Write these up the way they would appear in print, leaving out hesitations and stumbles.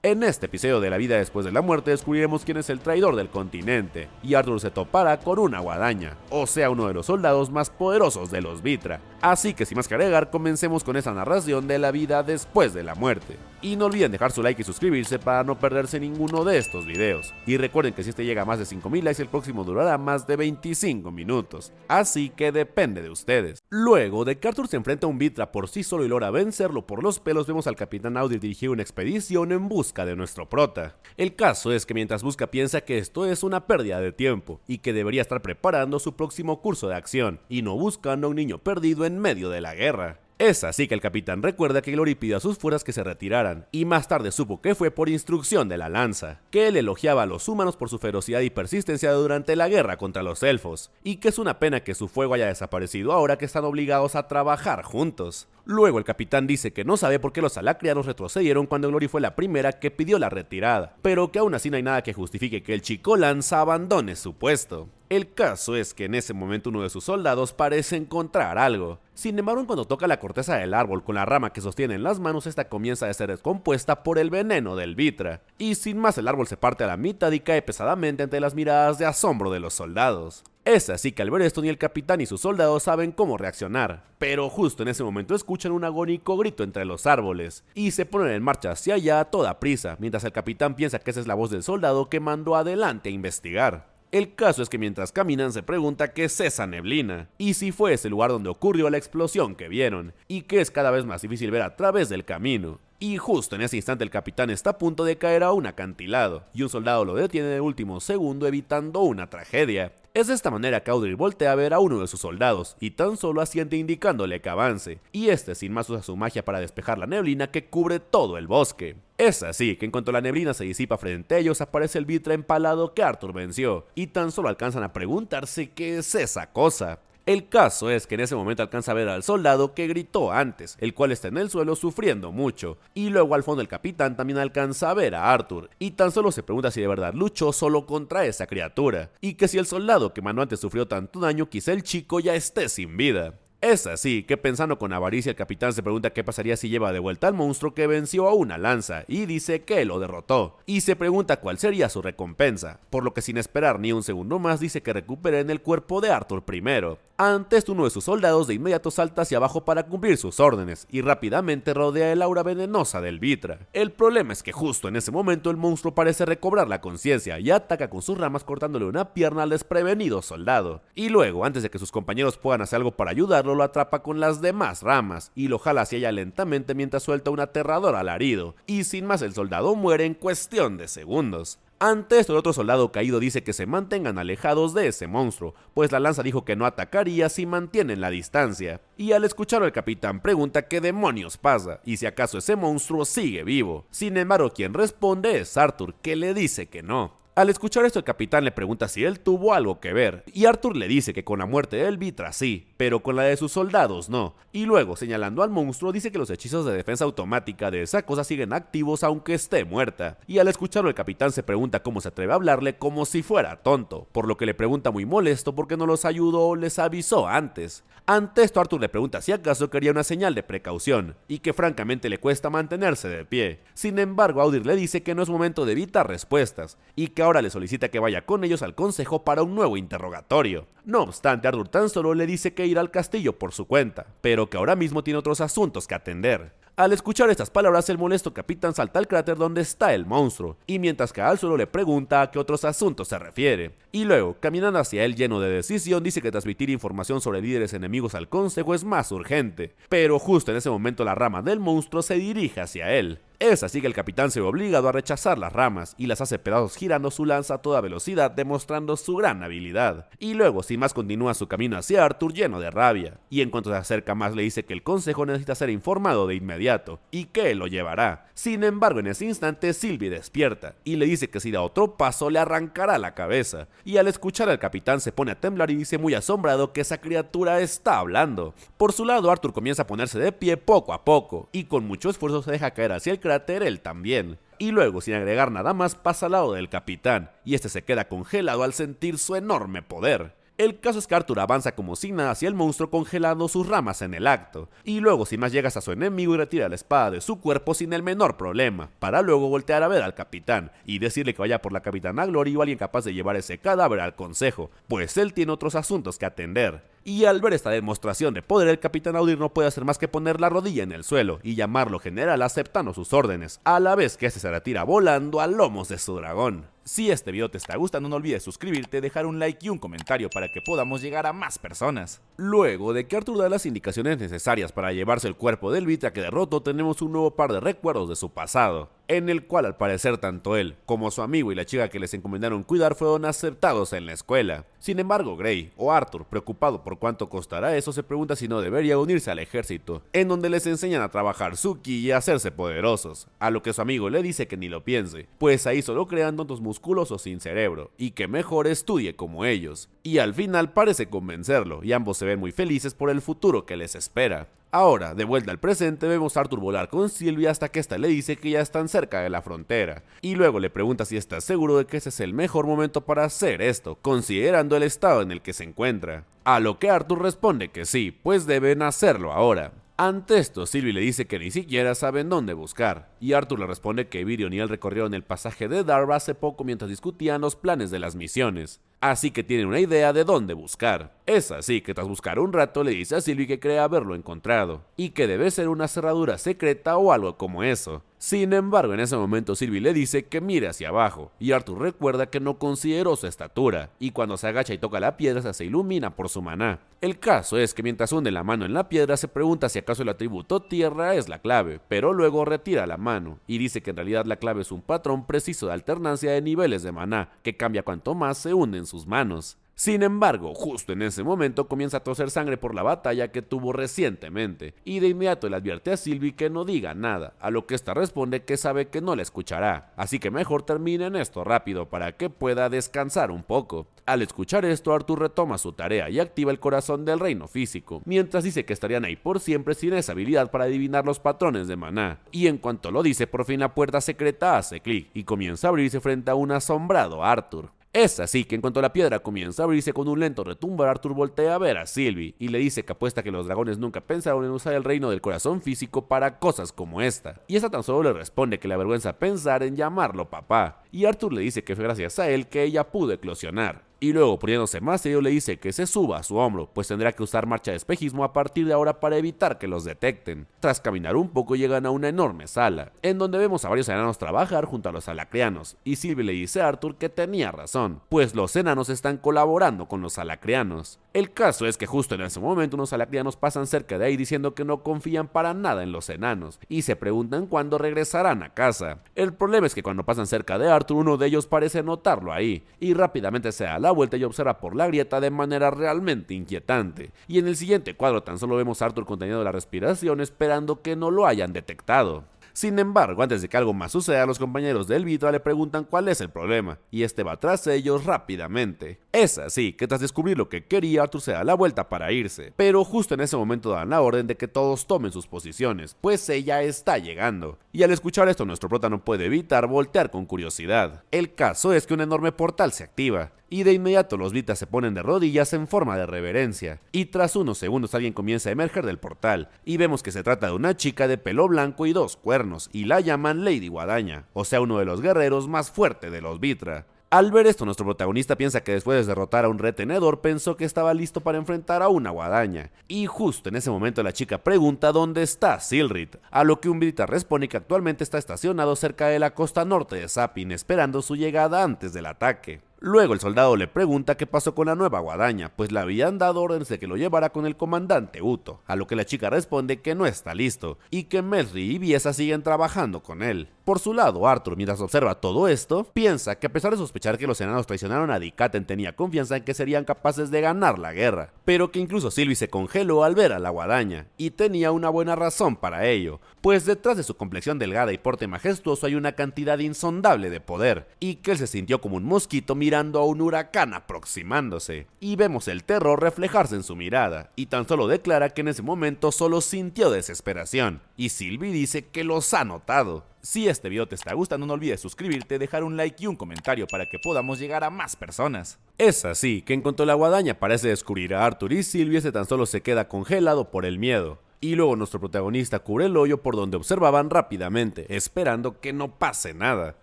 En este episodio de La vida después de la muerte descubriremos quién es el traidor del continente, y Arthur se topará con una guadaña, o sea uno de los soldados más poderosos de los Vitra. Así que sin más que agregar, comencemos con esta narración de la vida después de la muerte. Y no olviden dejar su like y suscribirse para no perderse ninguno de estos videos. Y recuerden que si este llega a más de 5000 likes, el próximo durará más de 25 minutos. Así que depende de ustedes. Luego de que Arthur se enfrenta a un Vitra por sí solo y logra vencerlo por los pelos, vemos al capitán Audir dirigir una expedición en busca de nuestro prota. El caso es que mientras busca piensa que esto es una pérdida de tiempo y que debería estar preparando su próximo curso de acción y no buscando a un niño perdido en medio de la guerra. Es así que el capitán recuerda que Glory pidió a sus fuerzas que se retiraran, y más tarde supo que fue por instrucción de la lanza, que él elogiaba a los humanos por su ferocidad y persistencia durante la guerra contra los elfos, y que es una pena que su fuego haya desaparecido ahora que están obligados a trabajar juntos. Luego el capitán dice que no sabe por qué los alacrianos retrocedieron cuando Glory fue la primera que pidió la retirada, pero que aún así no hay nada que justifique que el chico lanza abandone su puesto. El caso es que en ese momento uno de sus soldados parece encontrar algo. Sin embargo, cuando toca la corteza del árbol con la rama que sostiene en las manos, esta comienza a ser descompuesta por el veneno del Vitra. Y sin más, el árbol se parte a la mitad y cae pesadamente ante las miradas de asombro de los soldados. Es así que al ver esto ni el capitán ni sus soldados saben cómo reaccionar, pero justo en ese momento escuchan un agónico grito entre los árboles, y se ponen en marcha hacia allá a toda prisa, mientras el capitán piensa que esa es la voz del soldado que mandó adelante a investigar. El caso es que mientras caminan se pregunta qué es esa neblina, y si fue ese lugar donde ocurrió la explosión que vieron, y que es cada vez más difícil ver a través del camino. Y justo en ese instante el capitán está a punto de caer a un acantilado, y un soldado lo detiene en el último segundo evitando una tragedia. Es de esta manera que Audir voltea a ver a uno de sus soldados, y tan solo asiente indicándole que avance, y este sin más usa su magia para despejar la neblina que cubre todo el bosque. Es así que en cuanto la neblina se disipa frente a ellos, aparece el Vitra empalado que Arthur venció, y tan solo alcanzan a preguntarse qué es esa cosa. El caso es que en ese momento alcanza a ver al soldado que gritó antes, el cual está en el suelo sufriendo mucho, y luego al fondo el capitán también alcanza a ver a Arthur, y tan solo se pregunta si de verdad luchó solo contra esa criatura, y que si el soldado que mandó antes sufrió tanto daño, quizá el chico ya esté sin vida. Es así que pensando con avaricia el capitán se pregunta qué pasaría si lleva de vuelta al monstruo que venció a una lanza y dice que lo derrotó, y se pregunta cuál sería su recompensa, por lo que sin esperar ni un segundo más dice que recuperen el cuerpo de Arthur primero. Ante esto uno de sus soldados de inmediato salta hacia abajo para cumplir sus órdenes y rápidamente rodea el aura venenosa del Vitra. El problema es que justo en ese momento el monstruo parece recobrar la conciencia y ataca con sus ramas cortándole una pierna al desprevenido soldado, y luego antes de que sus compañeros puedan hacer algo para ayudarlo, lo atrapa con las demás ramas y lo jala hacia ella lentamente mientras suelta un aterrador alarido, y sin más el soldado muere en cuestión de segundos. Ante esto el otro soldado caído dice que se mantengan alejados de ese monstruo, pues la lanza dijo que no atacaría si mantienen la distancia, y al escucharlo el capitán pregunta qué demonios pasa, y si acaso ese monstruo sigue vivo. Sin embargo quien responde es Arthur, que le dice que no. Al escuchar esto el capitán le pregunta si él tuvo algo que ver, y Arthur le dice que con la muerte del Vitra sí, pero con la de sus soldados no, y luego señalando al monstruo dice que los hechizos de defensa automática de esa cosa siguen activos aunque esté muerta, y al escucharlo el capitán se pregunta cómo se atreve a hablarle como si fuera tonto, por lo que le pregunta muy molesto por qué no los ayudó o les avisó antes. Ante esto Arthur le pregunta si acaso quería una señal de precaución, y que francamente le cuesta mantenerse de pie. Sin embargo Audir le dice que no es momento de evitar respuestas, y que ahora le solicita que vaya con ellos al consejo para un nuevo interrogatorio. No obstante, Arthur tan solo le dice que irá al castillo por su cuenta, pero que ahora mismo tiene otros asuntos que atender. Al escuchar estas palabras, el molesto capitán salta al cráter donde está el monstruo, y mientras cae al suelo le pregunta a qué otros asuntos se refiere. Y luego, caminando hacia él lleno de decisión, dice que transmitir información sobre líderes enemigos al consejo es más urgente. Pero justo en ese momento la rama del monstruo se dirige hacia él. Es así que el capitán se ve obligado a rechazar las ramas y las hace pedazos girando su lanza a toda velocidad, demostrando su gran habilidad. Y luego sin más continúa su camino hacia Arthur lleno de rabia, y en cuanto se acerca más le dice que el consejo necesita ser informado de inmediato y que él lo llevará. Sin embargo en ese instante Sylvie despierta y le dice que si da otro paso le arrancará la cabeza, y al escuchar al capitán se pone a temblar y dice muy asombrado que esa criatura está hablando. Por su lado Arthur comienza a ponerse de pie poco a poco y con mucho esfuerzo se deja caer hacia el cráter él también, y luego sin agregar nada más pasa al lado del capitán y este se queda congelado al sentir su enorme poder. El caso es que Arthur avanza como si nada hacia el monstruo congelando sus ramas en el acto, y luego sin más llegas a su enemigo y retira la espada de su cuerpo sin el menor problema, para luego voltear a ver al capitán y decirle que vaya por la capitana Glory o alguien capaz de llevar ese cadáver al consejo, pues él tiene otros asuntos que atender. Y al ver esta demostración de poder, el capitán Audir no puede hacer más que poner la rodilla en el suelo y llamarlo general aceptando sus órdenes, a la vez que este se retira volando a lomos de su dragón. Si este video te está gustando, no olvides suscribirte, dejar un like y un comentario para que podamos llegar a más personas. Luego de que Arthur da las indicaciones necesarias para llevarse el cuerpo del Vitra que derrotó, tenemos un nuevo par de recuerdos de su pasado, en el cual al parecer tanto él como su amigo y la chica que les encomendaron cuidar fueron aceptados en la escuela. Sin embargo, Gray o Arthur, preocupado por cuánto costará eso, se pregunta si no debería unirse al ejército, en donde les enseñan a trabajar su ki y a hacerse poderosos, a lo que su amigo le dice que ni lo piense, pues ahí solo crean tontos musculosos sin cerebro, y que mejor estudie como ellos. Y al final parece convencerlo, y ambos se ven muy felices por el futuro que les espera. Ahora, de vuelta al presente, vemos a Arthur volar con Sylvie hasta que ésta le dice que ya están cerca de la frontera, y luego le pregunta si está seguro de que ese es el mejor momento para hacer esto, considerando el estado en el que se encuentra. A lo que Arthur responde que sí, pues deben hacerlo ahora. Ante esto, Sylvie le dice que ni siquiera saben dónde buscar, y Arthur le responde que Virion y él recorrieron el pasaje de Darva hace poco mientras discutían los planes de las misiones, así que tienen una idea de dónde buscar. Es así que tras buscar un rato le dice a Sylvie que cree haberlo encontrado, y que debe ser una cerradura secreta o algo como eso. Sin embargo, en ese momento Sylvie le dice que mire hacia abajo, y Arthur recuerda que no consideró su estatura, y cuando se agacha y toca la piedra se ilumina por su maná. El caso es que mientras hunde la mano en la piedra se pregunta si acaso el atributo tierra es la clave, pero luego retira la mano, y dice que en realidad la clave es un patrón preciso de alternancia de niveles de maná, que cambia cuanto más se hunde en sus manos. Sin embargo, justo en ese momento comienza a toser sangre por la batalla que tuvo recientemente, y de inmediato le advierte a Sylvie que no diga nada, a lo que esta responde que sabe que no la escuchará, así que mejor terminen esto rápido para que pueda descansar un poco. Al escuchar esto, Arthur retoma su tarea y activa el corazón del reino físico, mientras dice que estarían ahí por siempre sin esa habilidad para adivinar los patrones de maná, y en cuanto lo dice, por fin la puerta secreta hace clic y comienza a abrirse frente a un asombrado Arthur. Es así que en cuanto la piedra comienza a abrirse con un lento retumbar, Arthur voltea a ver a Sylvie y le dice que apuesta que los dragones nunca pensaron en usar el reino del corazón físico para cosas como esta, y esta tan solo le responde que le avergüenza pensar en llamarlo papá, y Arthur le dice que fue gracias a él que ella pudo eclosionar. Y luego, poniéndose más serio, le dice que se suba a su hombro, pues tendrá que usar marcha de espejismo a partir de ahora para evitar que los detecten. Tras caminar un poco llegan a una enorme sala, en donde vemos a varios enanos trabajar junto a los alacreanos, y Sylvie le dice a Arthur que tenía razón, pues los enanos están colaborando con los alacreanos. El caso es que justo en ese momento unos alacreanos pasan cerca de ahí diciendo que no confían para nada en los enanos, y se preguntan cuándo regresarán a casa. El problema es que cuando pasan cerca de Arthur, uno de ellos parece notarlo ahí, y rápidamente se da la vuelta y observa por la grieta de manera realmente inquietante. Y en el siguiente cuadro tan solo vemos a Arthur conteniendo la respiración esperando que no lo hayan detectado. Sin embargo, antes de que algo más suceda, los compañeros del Vitra le preguntan cuál es el problema, y este va tras ellos rápidamente. Es así que tras descubrir lo que quería, Arthur se da la vuelta para irse, pero justo en ese momento dan la orden de que todos tomen sus posiciones, pues ella está llegando. Y al escuchar esto, nuestro prota no puede evitar voltear con curiosidad. El caso es que un enorme portal se activa, y de inmediato los Vitas se ponen de rodillas en forma de reverencia, y tras unos segundos alguien comienza a emerger del portal, y vemos que se trata de una chica de pelo blanco y 2 cuernos, y la llaman Lady Guadaña, o sea uno de los guerreros más fuertes de los Vitra. Al ver esto, nuestro protagonista piensa que después de derrotar a un retenedor, pensó que estaba listo para enfrentar a una guadaña. Y justo en ese momento la chica pregunta dónde está Silrit, a lo que un Vitra responde que actualmente está estacionado cerca de la costa norte de Sapin, esperando su llegada antes del ataque. Luego el soldado le pregunta qué pasó con la nueva guadaña, pues le habían dado órdenes de que lo llevara con el comandante Uto, a lo que la chica responde que no está listo, y que Melry y Biesa siguen trabajando con él. Por su lado, Arthur, mientras observa todo esto, piensa que a pesar de sospechar que los enanos traicionaron a Dikaten, tenía confianza en que serían capaces de ganar la guerra, pero que incluso Sylvie se congeló al ver a la guadaña, y tenía una buena razón para ello, pues detrás de su complexión delgada y porte majestuoso hay una cantidad insondable de poder, y que él se sintió como un mosquito mirando mirando a un huracán aproximándose, y vemos el terror reflejarse en su mirada, y tan solo declara que en ese momento solo sintió desesperación, y Sylvie dice que los ha notado. Si este video te está gustando, no olvides suscribirte, dejar un like y un comentario para que podamos llegar a más personas. Es así que en cuanto la guadaña parece descubrir a Arthur y Sylvie, este tan solo se queda congelado por el miedo. Y luego nuestro protagonista cubre el hoyo por donde observaban rápidamente, esperando que no pase nada.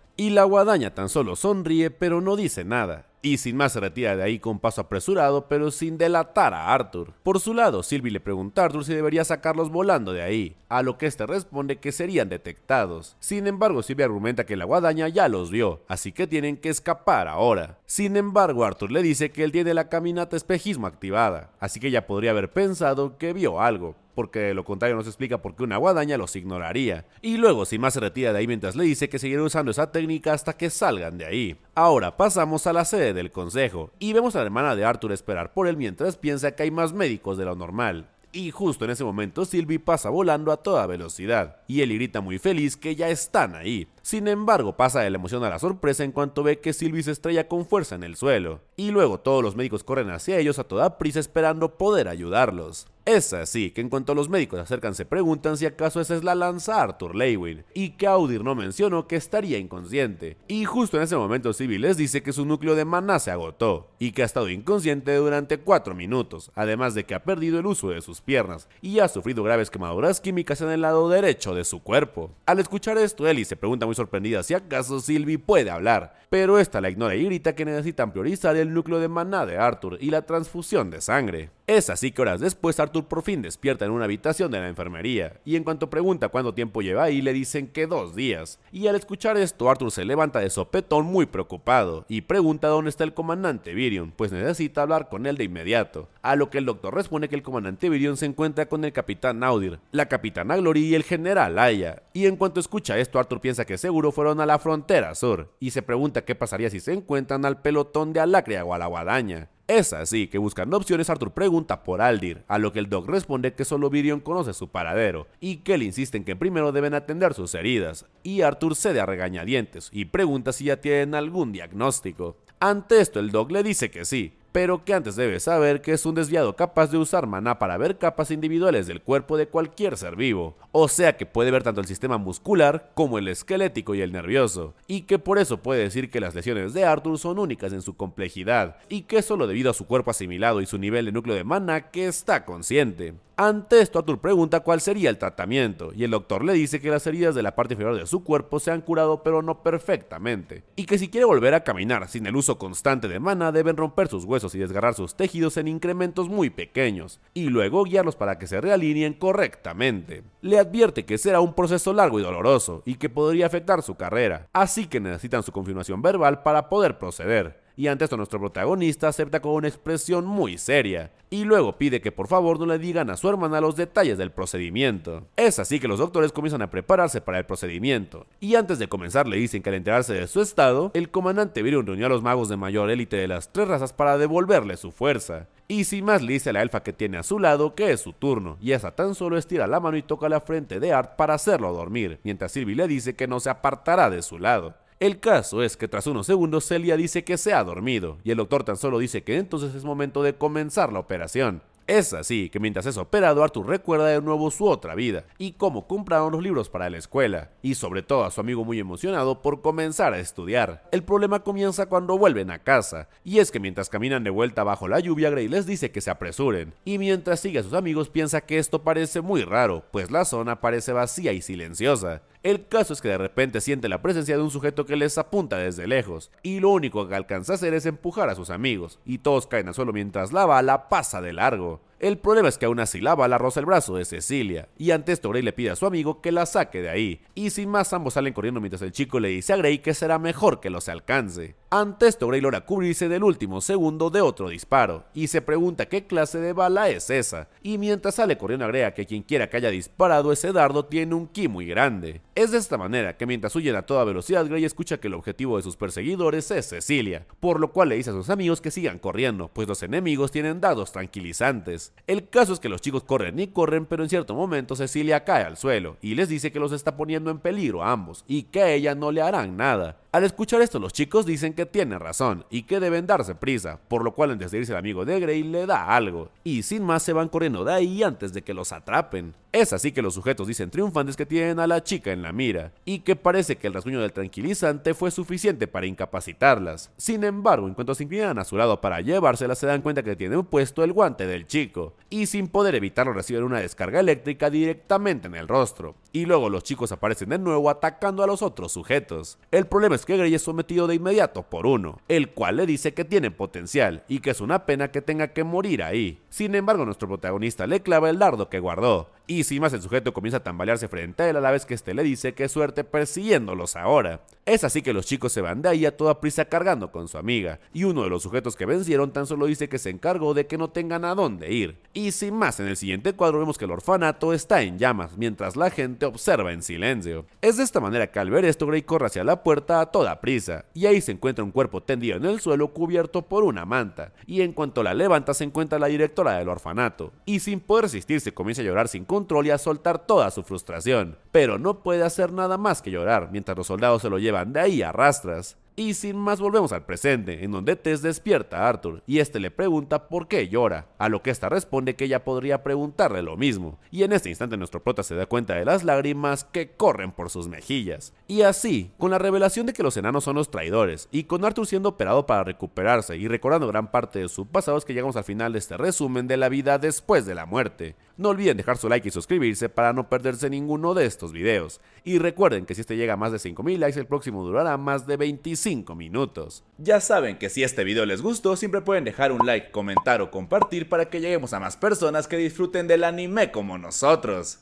Y la guadaña tan solo sonríe pero no dice nada. Y sin más se retira de ahí con paso apresurado, pero sin delatar a Arthur. Por su lado, Sylvie le pregunta a Arthur si debería sacarlos volando de ahí, a lo que este responde que serían detectados. Sin embargo, Sylvie argumenta que la guadaña ya los vio, así que tienen que escapar ahora. Sin embargo, Arthur le dice que él tiene la caminata espejismo activada, así que ella podría haber pensado que vio algo, porque de lo contrario no se explica por qué una guadaña los ignoraría. Y luego sin más se retira de ahí mientras le dice que seguirá usando esa técnica hasta que salgan de ahí. Ahora pasamos a la sede del consejo, y vemos a la hermana de Arthur esperar por él mientras piensa que hay más médicos de lo normal. Y justo en ese momento Sylvie pasa volando a toda velocidad, y él grita muy feliz que ya están ahí. Sin embargo, pasa de la emoción a la sorpresa en cuanto ve que Sylvie se estrella con fuerza en el suelo, y luego todos los médicos corren hacia ellos a toda prisa esperando poder ayudarlos. Es así que en cuanto los médicos se acercan se preguntan si acaso esa es la lanza Arthur Lewin, y que Audir no mencionó que estaría inconsciente, y justo en ese momento Sylvie les dice que su núcleo de maná se agotó, y que ha estado inconsciente durante 4 minutos, además de que ha perdido el uso de sus piernas, y ha sufrido graves quemaduras químicas en el lado derecho de su cuerpo. Al escuchar esto, Ellie se pregunta muy sorprendida si acaso Sylvie puede hablar, pero esta la ignora y grita que necesitan priorizar el núcleo de maná de Arthur y la transfusión de sangre. Es así que horas después Arthur por fin despierta en una habitación de la enfermería, y en cuanto pregunta cuánto tiempo lleva ahí le dicen que 2 días, y al escuchar esto Arthur se levanta de sopetón muy preocupado, y pregunta dónde está el comandante Virion, pues necesita hablar con él de inmediato, a lo que el doctor responde que el comandante Virion se encuentra con el capitán Audir, la capitana Glory y el general Aya, y en cuanto escucha esto Arthur piensa que seguro fueron a la frontera sur, y se pregunta qué pasaría si se encuentran al pelotón de Alacria o a la guadaña. Es así que buscando opciones Arthur pregunta por Aldir, a lo que el Doc responde que solo Virion conoce su paradero, y que él insiste en que primero deben atender sus heridas, y Arthur cede a regañadientes, y pregunta si ya tienen algún diagnóstico. Ante esto el Doc le dice que sí, pero que antes debe saber que es un desviado capaz de usar maná para ver capas individuales del cuerpo de cualquier ser vivo, o sea que puede ver tanto el sistema muscular como el esquelético y el nervioso, y que por eso puede decir que las lesiones de Arthur son únicas en su complejidad, y que es solo debido a su cuerpo asimilado y su nivel de núcleo de maná que está consciente. Ante esto Arthur pregunta cuál sería el tratamiento, y el doctor le dice que las heridas de la parte inferior de su cuerpo se han curado pero no perfectamente, y que si quiere volver a caminar sin el uso constante de maná deben romper sus huesos y desgarrar sus tejidos en incrementos muy pequeños, y luego guiarlos para que se realineen correctamente. Le advierte que será un proceso largo y doloroso, y que podría afectar su carrera, así que necesitan su confirmación verbal para poder proceder. Y ante esto nuestro protagonista acepta con una expresión muy seria, y luego pide que por favor no le digan a su hermana los detalles del procedimiento. Es así que los doctores comienzan a prepararse para el procedimiento, y antes de comenzar le dicen que al enterarse de su estado, el comandante Virion reunió a los magos de mayor élite de las 3 razas para devolverle su fuerza. Y sin más le dice a la elfa que tiene a su lado que es su turno, y esa tan solo estira la mano y toca la frente de Art para hacerlo dormir, mientras Sylvie le dice que no se apartará de su lado. El caso es que tras unos segundos Celia dice que se ha dormido, y el doctor tan solo dice que entonces es momento de comenzar la operación. Es así que mientras es operado Arthur recuerda de nuevo su otra vida, y cómo compraron los libros para la escuela, y sobre todo a su amigo muy emocionado por comenzar a estudiar. El problema comienza cuando vuelven a casa, y es que mientras caminan de vuelta bajo la lluvia Gray les dice que se apresuren, y mientras sigue a sus amigos piensa que esto parece muy raro, pues la zona parece vacía y silenciosa. El caso es que de repente siente la presencia de un sujeto que les apunta desde lejos, y lo único que alcanza a hacer es empujar a sus amigos, y todos caen al suelo mientras la bala pasa de largo. El problema es que aún así la bala roza el brazo de Cecilia, y ante esto Gray le pide a su amigo que la saque de ahí, y sin más ambos salen corriendo mientras el chico le dice a Gray que será mejor que los alcance. Ante esto Gray logra cubrirse del último segundo de otro disparo, y se pregunta qué clase de bala es esa, y mientras sale corriendo agrega que quien quiera que haya disparado ese dardo tiene un ki muy grande. Es de esta manera que mientras huyen a toda velocidad Gray escucha que el objetivo de sus perseguidores es Cecilia, por lo cual le dice a sus amigos que sigan corriendo, pues los enemigos tienen dardos tranquilizantes. El caso es que los chicos corren y corren, pero en cierto momento Cecilia cae al suelo y les dice que los está poniendo en peligro a ambos y que a ella no le harán nada. Al escuchar esto, los chicos dicen que tienen razón y que deben darse prisa, por lo cual antes de irse el amigo de Grey le da algo, y sin más se van corriendo de ahí antes de que los atrapen. Es así que los sujetos dicen triunfantes que tienen a la chica en la mira, y que parece que el rasguño del tranquilizante fue suficiente para incapacitarlas. Sin embargo, en cuanto se inclinan a su lado para llevársela, se dan cuenta que tienen puesto el guante del chico, y sin poder evitarlo reciben una descarga eléctrica directamente en el rostro, y luego los chicos aparecen de nuevo atacando a los otros sujetos. El problema es que Grey es sometido de inmediato por uno, el cual le dice que tiene potencial y que es una pena que tenga que morir ahí. Sin embargo, nuestro protagonista le clava el dardo que guardó, y sin más el sujeto comienza a tambalearse frente a él a la vez que este le dice que suerte persiguiéndolos ahora. Es así que los chicos se van de ahí a toda prisa cargando con su amiga, y uno de los sujetos que vencieron tan solo dice que se encargó de que no tengan a dónde ir. Y sin más, en el siguiente cuadro vemos que el orfanato está en llamas, mientras la gente observa en silencio. Es de esta manera que al ver esto, Grey corre hacia la puerta a toda prisa, y ahí se encuentra un cuerpo tendido en el suelo cubierto por una manta, y en cuanto la levanta se encuentra la directora del orfanato, y sin poder resistirse comienza a llorar sin control y a soltar toda su frustración, pero no puede hacer nada más que llorar, mientras los soldados se lo llevan de ahí a rastras. Y sin más volvemos al presente, en donde Tess despierta a Arthur, y este le pregunta por qué llora, a lo que esta responde que ella podría preguntarle lo mismo, y en este instante nuestro prota se da cuenta de las lágrimas que corren por sus mejillas. Y así, con la revelación de que los enanos son los traidores, y con Arthur siendo operado para recuperarse y recordando gran parte de su pasado, es que llegamos al final de este resumen de la vida después de la muerte. No olviden dejar su like y suscribirse para no perderse ninguno de estos videos, y recuerden que si este llega a más de 5000 likes, el próximo durará más de 25 minutos. Ya saben que si este video les gustó, siempre pueden dejar un like, comentar o compartir para que lleguemos a más personas que disfruten del anime como nosotros.